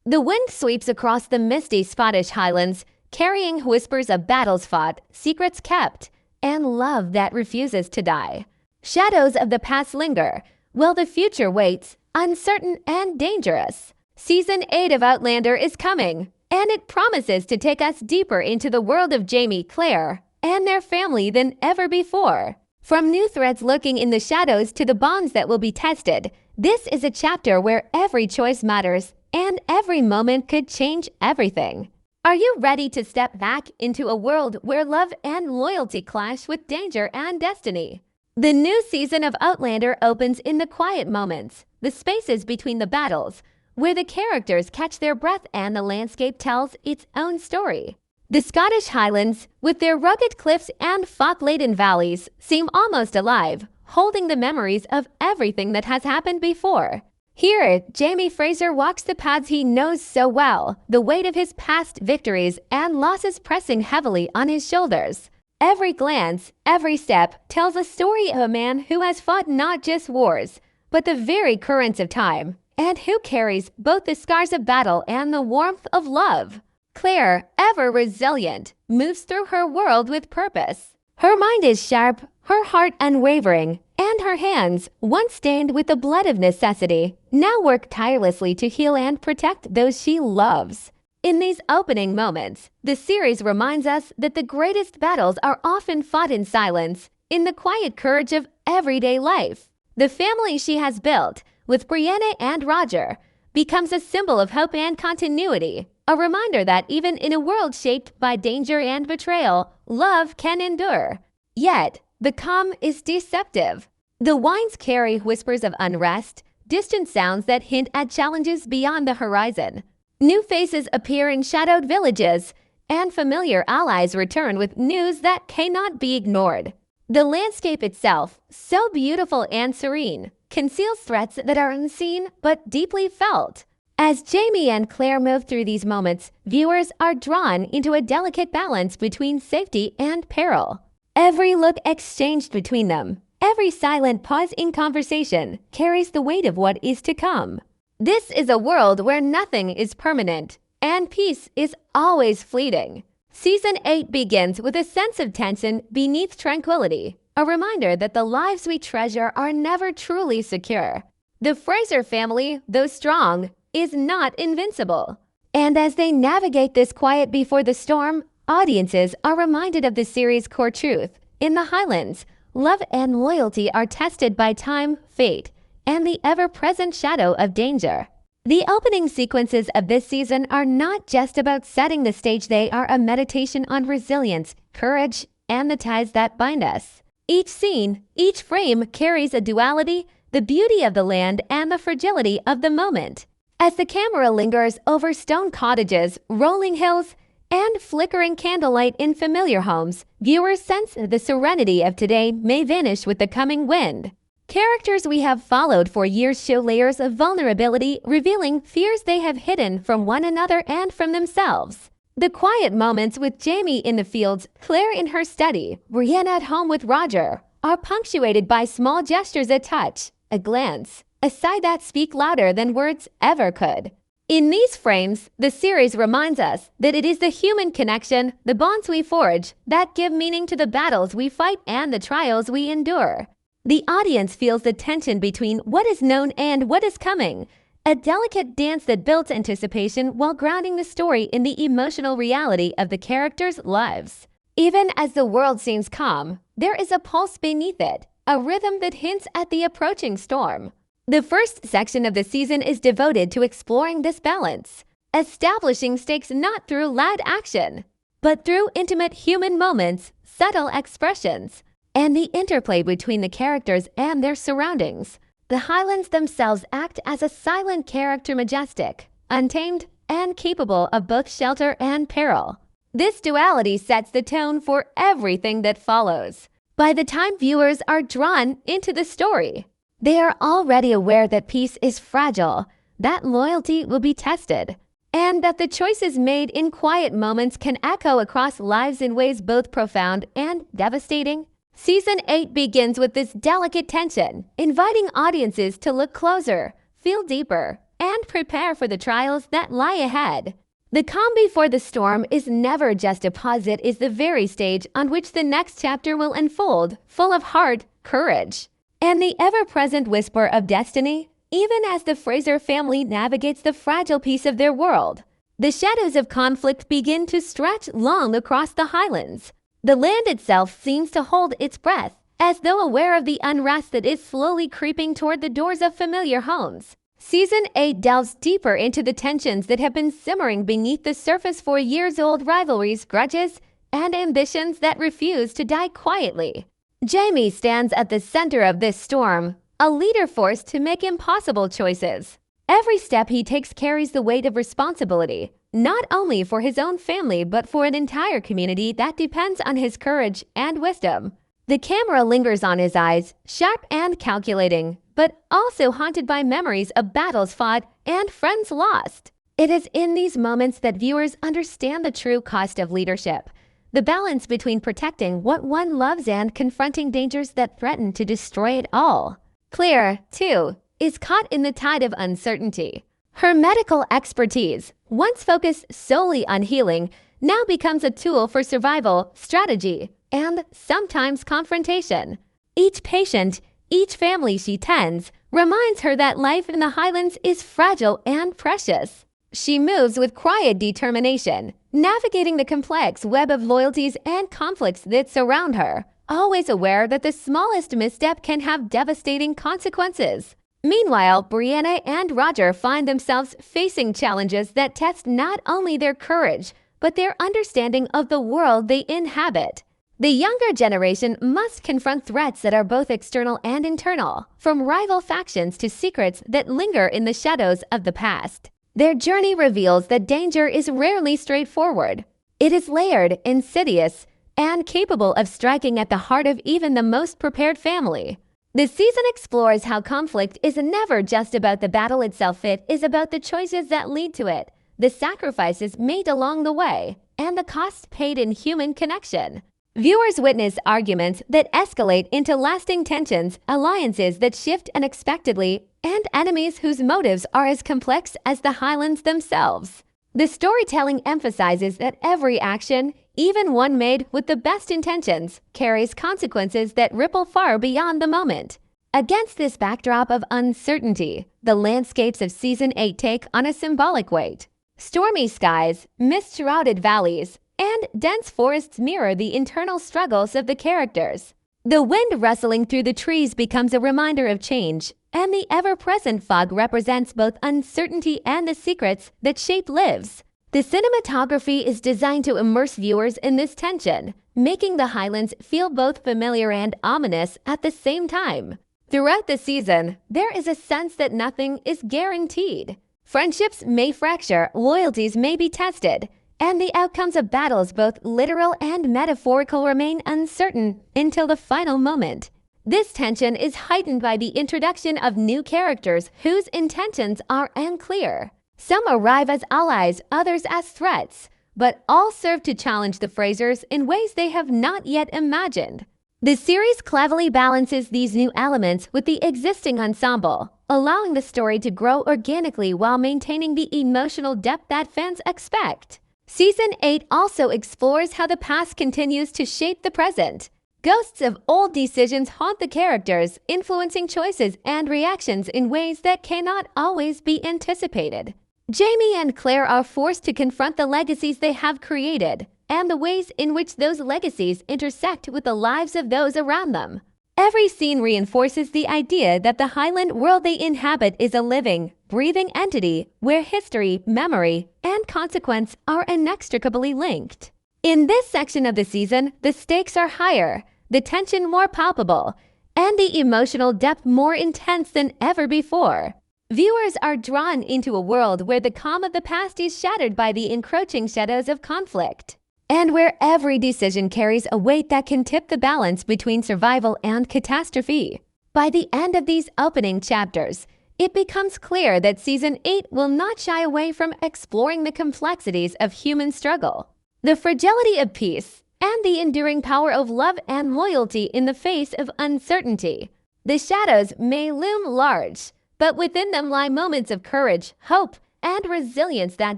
The wind sweeps across the misty Scottish Highlands, carrying whispers of battles fought, secrets kept, and love that refuses to die. Shadows of the past linger, while the future waits, uncertain and dangerous. Season 8 of Outlander is coming, and it promises to take us deeper into the world of Jamie, Claire, and their family than ever before. From new threads lurking in the shadows to the bonds that will be tested, this is a chapter where every choice matters and every moment could change everything. Are you ready to step back into a world where love and loyalty clash with danger and destiny? The new season of Outlander opens in the quiet moments, the spaces between the battles, where the characters catch their breath and the landscape tells its own story. The Scottish Highlands, with their rugged cliffs and fog-laden valleys, seem almost alive, holding the memories of everything that has happened before. Here, Jamie Fraser walks the paths he knows so well, the weight of his past victories and losses pressing heavily on his shoulders. Every glance, every step tells a story of a man who has fought not just wars, but the very currents of time, and who carries both the scars of battle and the warmth of love. Claire, ever resilient, moves through her world with purpose. Her mind is sharp, her heart unwavering, and her hands, once stained with the blood of necessity, now work tirelessly to heal and protect those she loves. In these opening moments, the series reminds us that the greatest battles are often fought in silence, in the quiet courage of everyday life. The family she has built, with Brienne and Roger, becomes a symbol of hope and continuity, a reminder that even in a world shaped by danger and betrayal, love can endure. Yet, the calm is deceptive. The winds carry whispers of unrest, distant sounds that hint at challenges beyond the horizon. New faces appear in shadowed villages, and familiar allies return with news that cannot be ignored. The landscape itself, so beautiful and serene, conceals threats that are unseen but deeply felt. As Jamie and Claire move through these moments, viewers are drawn into a delicate balance between safety and peril. Every look exchanged between them, every silent pause in conversation, carries the weight of what is to come. This is a world where nothing is permanent, and peace is always fleeting. Season 8 begins with a sense of tension beneath tranquility, a reminder that the lives we treasure are never truly secure. The Fraser family, though strong, is not invincible. And as they navigate this quiet before the storm, audiences are reminded of the series' core truth. In the Highlands, love and loyalty are tested by time, fate, and the ever-present shadow of danger. The opening sequences of this season are not just about setting the stage, they are a meditation on resilience, courage, and the ties that bind us. Each scene, each frame carries a duality, the beauty of the land and the fragility of the moment. As the camera lingers over stone cottages, rolling hills, and flickering candlelight in familiar homes, viewers sense the serenity of today may vanish with the coming wind. Characters we have followed for years show layers of vulnerability, revealing fears they have hidden from one another and from themselves. The quiet moments with Jamie in the fields, Claire in her study, Brienne at home with Roger, are punctuated by small gestures, a touch, a glance, a sigh that speak louder than words ever could. In these frames, the series reminds us that it is the human connection, the bonds we forge, that give meaning to the battles we fight and the trials we endure. The audience feels the tension between what is known and what is coming, a delicate dance that builds anticipation while grounding the story in the emotional reality of the characters' lives. Even as the world seems calm, there is a pulse beneath it, a rhythm that hints at the approaching storm. The first section of the season is devoted to exploring this balance, establishing stakes not through loud action, but through intimate human moments, subtle expressions, and the interplay between the characters and their surroundings. The Highlands themselves act as a silent character, majestic, untamed, and capable of both shelter and peril. This duality sets the tone for everything that follows. By the time viewers are drawn into the story, they are already aware that peace is fragile, that loyalty will be tested, and that the choices made in quiet moments can echo across lives in ways both profound and devastating. Season 8 begins with this delicate tension, inviting audiences to look closer, feel deeper, and and prepare for the trials that lie ahead. The calm before the storm is never just a pause, it is the very stage on which the next chapter will unfold, full of heart, courage, and the ever-present whisper of destiny, even as the Fraser family navigates the fragile piece of their world. The shadows of conflict begin to stretch long across the Highlands. The land itself seems to hold its breath, as though aware of the unrest that is slowly creeping toward the doors of familiar homes. Season 8 delves deeper into the tensions that have been simmering beneath the surface for years-old rivalries, grudges, and ambitions that refuse to die quietly. Jamie stands at the center of this storm, a leader forced to make impossible choices. Every step he takes carries the weight of responsibility, not only for his own family but for an entire community that depends on his courage and wisdom. The camera lingers on his eyes, sharp and calculating, but also haunted by memories of battles fought and friends lost. It is in these moments that viewers understand the true cost of leadership, the balance between protecting what one loves and confronting dangers that threaten to destroy it all. Claire, too, is caught in the tide of uncertainty. Her medical expertise, once focused solely on healing, now becomes a tool for survival, strategy, and sometimes confrontation. Each patient, each family she tends, reminds her that life in the Highlands is fragile and precious. She moves with quiet determination, navigating the complex web of loyalties and conflicts that surround her, always aware that the smallest misstep can have devastating consequences. Meanwhile, Brianna and Roger find themselves facing challenges that test not only their courage, but their understanding of the world they inhabit. The younger generation must confront threats that are both external and internal, from rival factions to secrets that linger in the shadows of the past. Their journey reveals that danger is rarely straightforward. It is layered, insidious, and capable of striking at the heart of even the most prepared family. The season explores how conflict is never just about the battle itself, it is about the choices that lead to it, the sacrifices made along the way, and the cost paid in human connection. Viewers witness arguments that escalate into lasting tensions, alliances that shift unexpectedly, and enemies whose motives are as complex as the Highlands themselves. The storytelling emphasizes that every action, even one made with the best intentions, carries consequences that ripple far beyond the moment. Against this backdrop of uncertainty, the landscapes of Season 8 take on a symbolic weight. Stormy skies, mist-shrouded valleys, and dense forests mirror the internal struggles of the characters. The wind rustling through the trees becomes a reminder of change, and the ever-present fog represents both uncertainty and the secrets that shape lives. The cinematography is designed to immerse viewers in this tension, making the Highlands feel both familiar and ominous at the same time. Throughout the season, there is a sense that nothing is guaranteed. Friendships may fracture, loyalties may be tested, and the outcomes of battles, both literal and metaphorical, remain uncertain until the final moment. This tension is heightened by the introduction of new characters whose intentions are unclear. Some arrive as allies, others as threats, but all serve to challenge the Frasers in ways they have not yet imagined. The series cleverly balances these new elements with the existing ensemble, allowing the story to grow organically while maintaining the emotional depth that fans expect. Season 8 also explores how the past continues to shape the present. Ghosts of old decisions haunt the characters, influencing choices and reactions in ways that cannot always be anticipated. Jamie and Claire are forced to confront the legacies they have created, and the ways in which those legacies intersect with the lives of those around them. Every scene reinforces the idea that the Highland world they inhabit is a living, breathing entity where history, memory, and consequence are inextricably linked. In this section of the season, the stakes are higher, the tension more palpable, and the emotional depth more intense than ever before. Viewers are drawn into a world where the calm of the past is shattered by the encroaching shadows of conflict, and where every decision carries a weight that can tip the balance between survival and catastrophe. By the end of these opening chapters, it becomes clear that Season 8 will not shy away from exploring the complexities of human struggle, the fragility of peace, and the enduring power of love and loyalty in the face of uncertainty. The shadows may loom large, but within them lie moments of courage, hope, and resilience that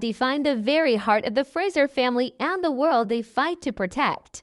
define the very heart of the Fraser family and the world they fight to protect.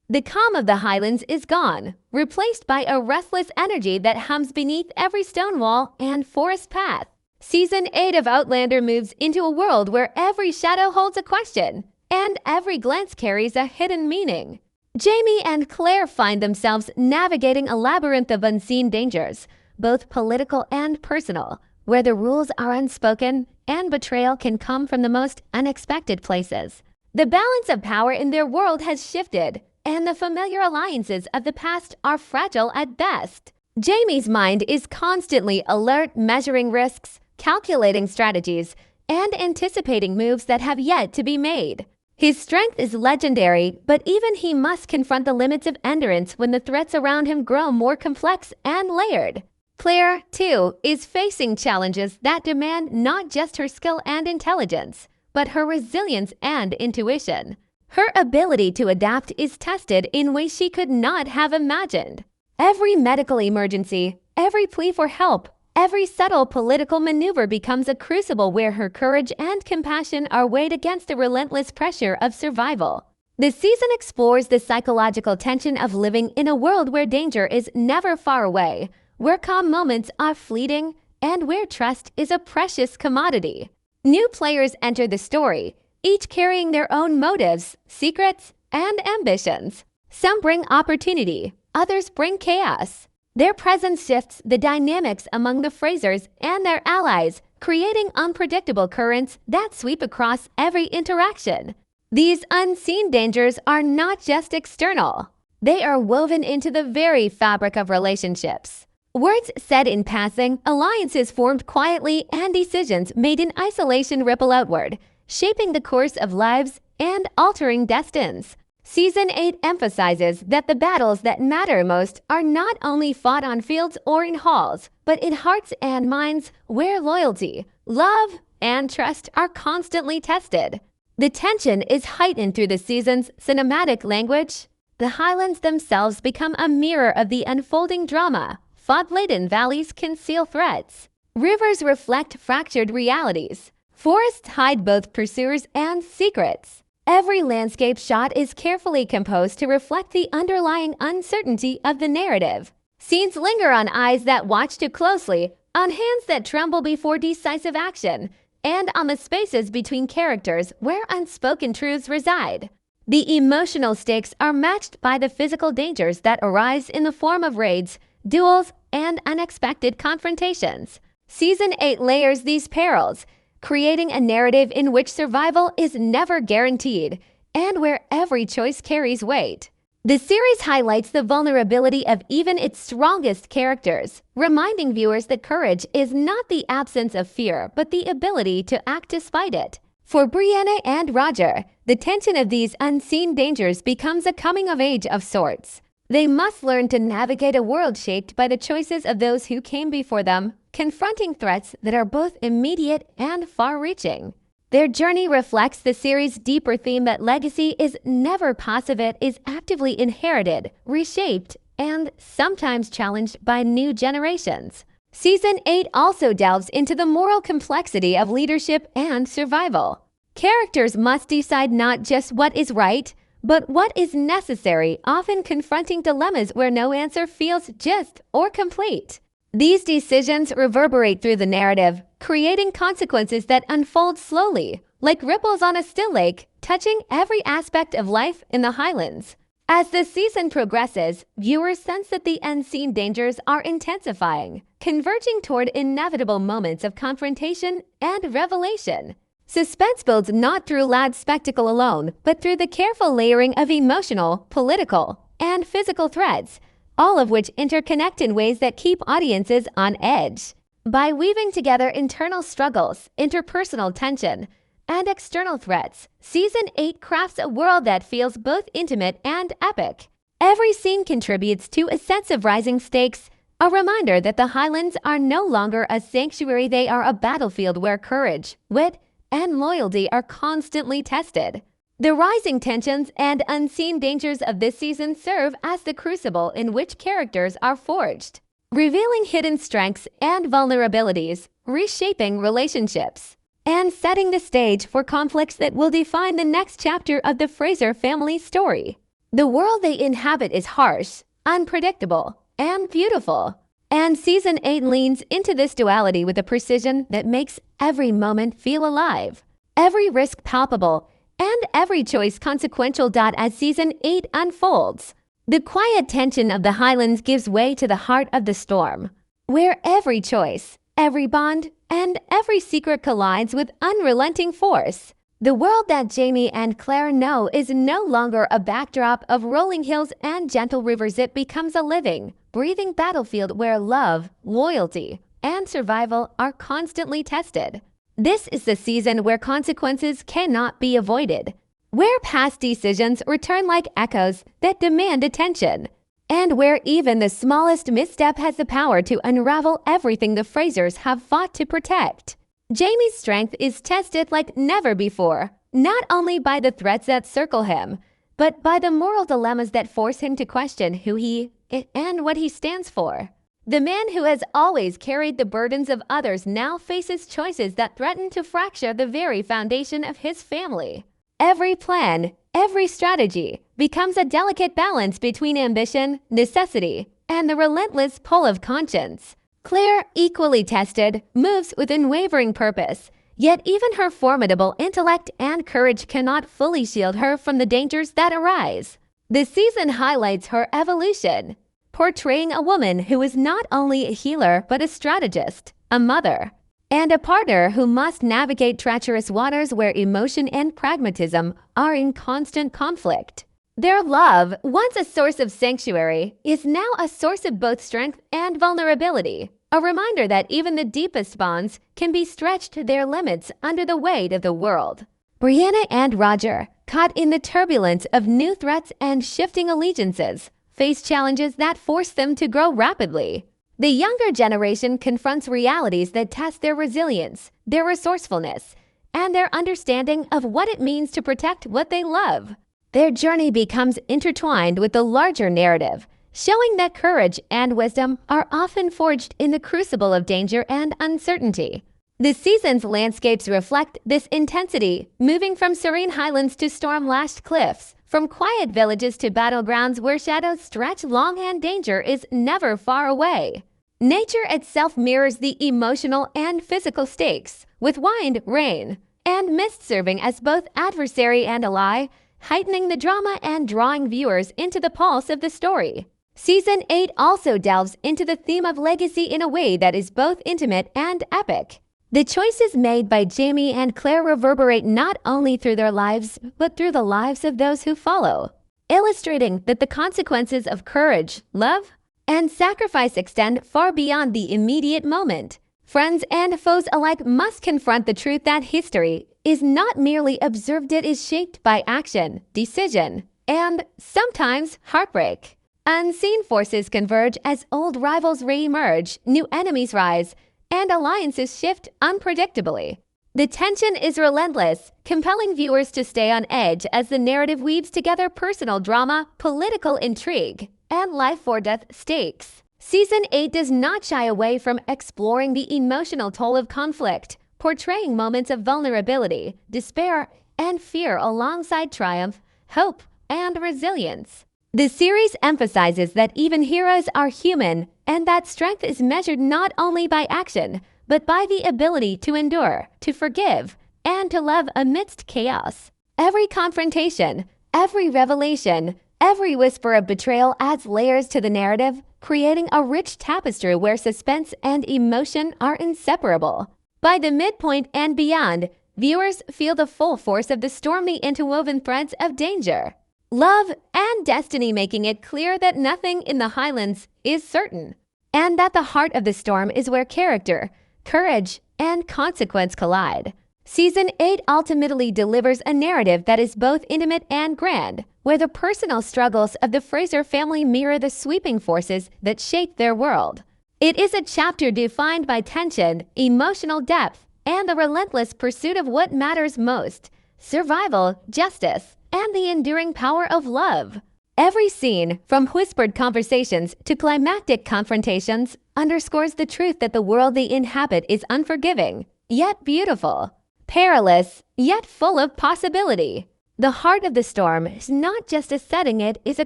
The calm of the Highlands is gone, replaced by a restless energy that hums beneath every stone wall and forest path. Season 8 of Outlander moves into a world where every shadow holds a question, and every glance carries a hidden meaning. Jamie and Claire find themselves navigating a labyrinth of unseen dangers, both political and personal, where the rules are unspoken and betrayal can come from the most unexpected places. The balance of power in their world has shifted, and the familiar alliances of the past are fragile at best. Jamie's mind is constantly alert, measuring risks, calculating strategies, and anticipating moves that have yet to be made. His strength is legendary, but even he must confront the limits of endurance when the threats around him grow more complex and layered. Claire, too, is facing challenges that demand not just her skill and intelligence, but her resilience and intuition. Her ability to adapt is tested in ways she could not have imagined. Every medical emergency, every plea for help, every subtle political maneuver becomes a crucible where her courage and compassion are weighed against the relentless pressure of survival. The season explores the psychological tension of living in a world where danger is never far away, where calm moments are fleeting, and where trust is a precious commodity. New players enter the story, each carrying their own motives, secrets, and ambitions. Some bring opportunity, others bring chaos. Their presence shifts the dynamics among the Frasers and their allies, creating unpredictable currents that sweep across every interaction. These unseen dangers are not just external. They are woven into the very fabric of relationships. Words said in passing, alliances formed quietly, and decisions made in isolation ripple outward, shaping the course of lives and altering destinies. Season 8 emphasizes that the battles that matter most are not only fought on fields or in halls, but in hearts and minds where loyalty, love, and trust are constantly tested. The tension is heightened through the season's cinematic language. The Highlands themselves become a mirror of the unfolding drama. Fog-laden valleys conceal threats. Rivers reflect fractured realities. Forests hide both pursuers and secrets. Every landscape shot is carefully composed to reflect the underlying uncertainty of the narrative. Scenes linger on eyes that watch too closely, on hands that tremble before decisive action, and on the spaces between characters where unspoken truths reside. The emotional stakes are matched by the physical dangers that arise in the form of raids, duels, and unexpected confrontations. Season 8 layers these perils, creating a narrative in which survival is never guaranteed and where every choice carries weight. The series highlights the vulnerability of even its strongest characters, reminding viewers that courage is not the absence of fear, but the ability to act despite it. For Brianna and Roger, the tension of these unseen dangers becomes a coming-of-age of sorts. They must learn to navigate a world shaped by the choices of those who came before them, confronting threats that are both immediate and far-reaching. Their journey reflects the series' deeper theme that legacy is never passive, it is actively inherited, reshaped, and sometimes challenged by new generations. Season 8 also delves into the moral complexity of leadership and survival. Characters must decide not just what is right, but what is necessary, often confronting dilemmas where no answer feels just or complete. These decisions reverberate through the narrative, creating consequences that unfold slowly, like ripples on a still lake, touching every aspect of life in the Highlands. As the season progresses, viewers sense that the unseen dangers are intensifying, converging toward inevitable moments of confrontation and revelation. Suspense builds not through loud spectacle alone, but through the careful layering of emotional, political, and physical threads, all of which interconnect in ways that keep audiences on edge. By weaving together internal struggles, interpersonal tension, and external threats, Season 8 crafts a world that feels both intimate and epic. Every scene contributes to a sense of rising stakes, a reminder that the Highlands are no longer a sanctuary, they are a battlefield where courage, wit, and loyalty are constantly tested. The rising tensions and unseen dangers of this season serve as the crucible in which characters are forged. revealing hidden strengths and vulnerabilities, reshaping relationships, and setting the stage for conflicts that will define the next chapter of the Fraser family story. The world they inhabit is harsh, unpredictable, and beautiful. And Season 8 leans into this duality with a precision that makes every moment feel alive, every risk palpable, and every choice consequential. As Season 8 unfolds, the quiet tension of the Highlands gives way to the heart of the storm, where every choice, every bond, and every secret collides with unrelenting force. The world that Jamie and Claire know is no longer a backdrop of rolling hills and gentle rivers. It becomes a living, breathing battlefield where love, loyalty, and survival are constantly tested. This is the season where consequences cannot be avoided, where past decisions return like echoes that demand attention, and where even the smallest misstep has the power to unravel everything the Frasers have fought to protect. Jamie's strength is tested like never before, not only by the threats that circle him, but by the moral dilemmas that force him to question who he is and what he stands for. The man who has always carried the burdens of others now faces choices that threaten to fracture the very foundation of his family. Every plan, every strategy becomes a delicate balance between ambition, necessity, and the relentless pull of conscience. Claire, equally tested, moves with unwavering purpose, yet even her formidable intellect and courage cannot fully shield her from the dangers that arise. The season highlights her evolution, portraying a woman who is not only a healer but a strategist, a mother, and a partner who must navigate treacherous waters where emotion and pragmatism are in constant conflict. Their love, once a source of sanctuary, is now a source of both strength and vulnerability, a reminder that even the deepest bonds can be stretched to their limits under the weight of the world. Brianna and Roger, caught in the turbulence of new threats and shifting allegiances, face challenges that force them to grow rapidly. The younger generation confronts realities that test their resilience, their resourcefulness, and their understanding of what it means to protect what they love. Their journey becomes intertwined with the larger narrative, showing that courage and wisdom are often forged in the crucible of danger and uncertainty. The season's landscapes reflect this intensity, moving from serene highlands to storm-lashed cliffs, from quiet villages to battlegrounds where shadows stretch long and danger is never far away. Nature itself mirrors the emotional and physical stakes, with wind, rain, and mist serving as both adversary and ally, heightening the drama and drawing viewers into the pulse of the story. Season 8 also delves into the theme of legacy in a way that is both intimate and epic. The choices made by Jamie and Claire reverberate not only through their lives, but through the lives of those who follow, illustrating that the consequences of courage, love, and sacrifice extend far beyond the immediate moment. Friends and foes alike must confront the truth that history is not merely observed, it is shaped by action, decision, and sometimes heartbreak. Unseen forces converge as old rivals re-emerge, new enemies rise, and alliances shift unpredictably. The tension is relentless, compelling viewers to stay on edge as the narrative weaves together personal drama, political intrigue, and life-or-death stakes. Season 8 does not shy away from exploring the emotional toll of conflict, portraying moments of vulnerability, despair, and fear alongside triumph, hope, and resilience. The series emphasizes that even heroes are human and that strength is measured not only by action, but by the ability to endure, to forgive, and to love amidst chaos. Every confrontation, every revelation, every whisper of betrayal adds layers to the narrative, creating a rich tapestry where suspense and emotion are inseparable. By the midpoint and beyond, viewers feel the full force of the stormy interwoven threads of danger, love, and destiny, making it clear that nothing in the Highlands is certain, and that the heart of the storm is where character, courage, and consequence collide. Season 8 ultimately delivers a narrative that is both intimate and grand, where the personal struggles of the Fraser family mirror the sweeping forces that shape their world. It is a chapter defined by tension, emotional depth, and the relentless pursuit of what matters most: survival, justice, and the enduring power of love. Every scene, from whispered conversations to climactic confrontations, underscores the truth that the world they inhabit is unforgiving, yet beautiful, perilous, yet full of possibility. The heart of the storm is not just a setting, it is a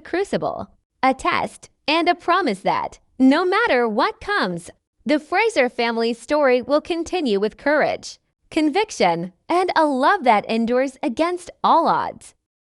crucible, a test, and a promise that, no matter what comes, the Fraser family's story will continue with courage, conviction, and a love that endures against all odds.